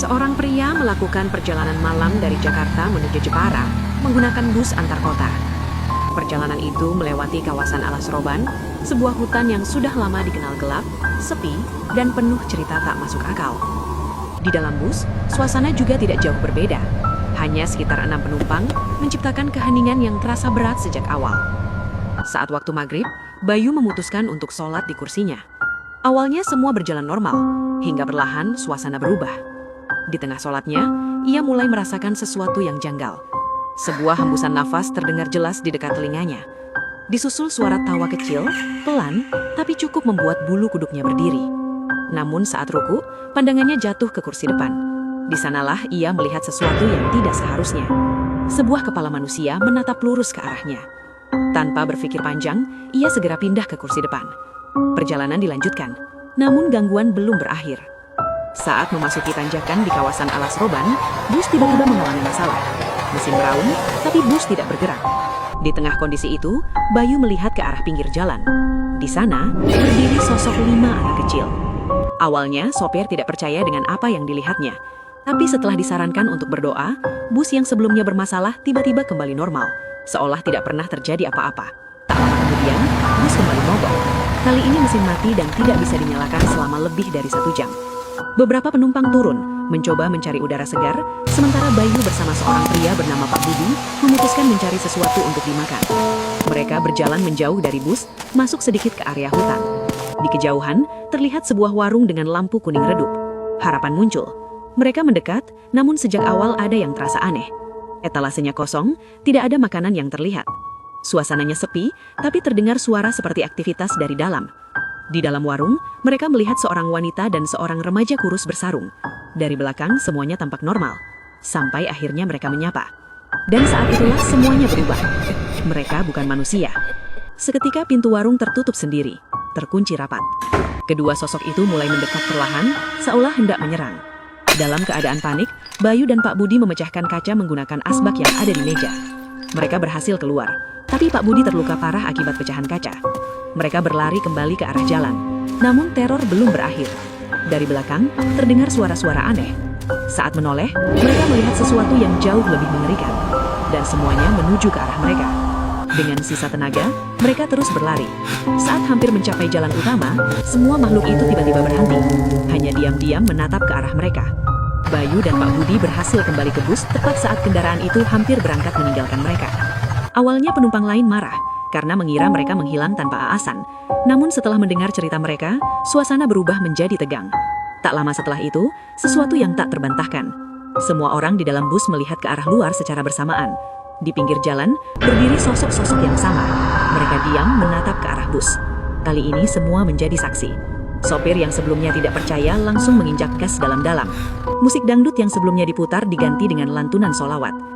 Seorang pria melakukan perjalanan malam dari Jakarta menuju Jepara menggunakan bus antar kota. Perjalanan itu melewati kawasan Alas Roban, sebuah hutan yang sudah lama dikenal gelap, sepi, dan penuh cerita tak masuk akal. Di dalam bus, suasana juga tidak jauh berbeda. Hanya sekitar 6 penumpang menciptakan keheningan yang terasa berat sejak awal. Saat waktu maghrib, Bayu memutuskan untuk sholat di kursinya. Awalnya semua berjalan normal, hingga perlahan suasana berubah. Di tengah sholatnya, ia mulai merasakan sesuatu yang janggal. Sebuah hembusan nafas terdengar jelas di dekat telinganya. Disusul suara tawa kecil, pelan, tapi cukup membuat bulu kuduknya berdiri. Namun saat ruku, pandangannya jatuh ke kursi depan. Di sanalah ia melihat sesuatu yang tidak seharusnya. Sebuah kepala manusia menatap lurus ke arahnya. Tanpa berpikir panjang, ia segera pindah ke kursi depan. Perjalanan dilanjutkan, namun gangguan belum berakhir. Saat memasuki tanjakan di kawasan Alas Roban, bus tiba-tiba mengalami masalah. Mesin meraung, tapi bus tidak bergerak. Di tengah kondisi itu, Bayu melihat ke arah pinggir jalan. Di sana, berdiri sosok 5 anak kecil. Awalnya, sopir tidak percaya dengan apa yang dilihatnya. Tapi setelah disarankan untuk berdoa, bus yang sebelumnya bermasalah tiba-tiba kembali normal, seolah tidak pernah terjadi apa-apa. Tak lama kemudian, bus kembali mogok. Kali ini mesin mati dan tidak bisa dinyalakan selama lebih dari 1 jam. Beberapa penumpang turun, mencoba mencari udara segar, sementara Bayu bersama seorang pria bernama Pak Budi memutuskan mencari sesuatu untuk dimakan. Mereka berjalan menjauh dari bus, masuk sedikit ke area hutan. Di kejauhan, terlihat sebuah warung dengan lampu kuning redup. Harapan muncul. Mereka mendekat, namun sejak awal ada yang terasa aneh. Etalasenya kosong, tidak ada makanan yang terlihat. Suasananya sepi, tapi terdengar suara seperti aktivitas dari dalam. Di dalam warung, mereka melihat seorang wanita dan seorang remaja kurus bersarung. Dari belakang, semuanya tampak normal. Sampai akhirnya mereka menyapa. Dan saat itulah semuanya berubah. Mereka bukan manusia. Seketika pintu warung tertutup sendiri, terkunci rapat. Kedua sosok itu mulai mendekat perlahan, seolah hendak menyerang. Dalam keadaan panik, Bayu dan Pak Budi memecahkan kaca menggunakan asbak yang ada di meja. Mereka berhasil keluar, tapi Pak Budi terluka parah akibat pecahan kaca. Mereka berlari kembali ke arah jalan, namun teror belum berakhir. Dari belakang, terdengar suara-suara aneh. Saat menoleh, mereka melihat sesuatu yang jauh lebih mengerikan, dan semuanya menuju ke arah mereka. Dengan sisa tenaga, mereka terus berlari. Saat hampir mencapai jalan utama, semua makhluk itu tiba-tiba berhenti, hanya diam-diam menatap ke arah mereka. Bayu dan Pak Budi berhasil kembali ke bus tepat saat kendaraan itu hampir berangkat meninggalkan mereka. Awalnya penumpang lain marah, karena mengira mereka menghilang tanpa alasan. Namun setelah mendengar cerita mereka, suasana berubah menjadi tegang. Tak lama setelah itu, sesuatu yang tak terbantahkan. Semua orang di dalam bus melihat ke arah luar secara bersamaan. Di pinggir jalan, berdiri sosok-sosok yang sama. Mereka diam menatap ke arah bus. Kali ini semua menjadi saksi. Sopir yang sebelumnya tidak percaya langsung menginjak gas dalam-dalam. Musik dangdut yang sebelumnya diputar diganti dengan lantunan solawat.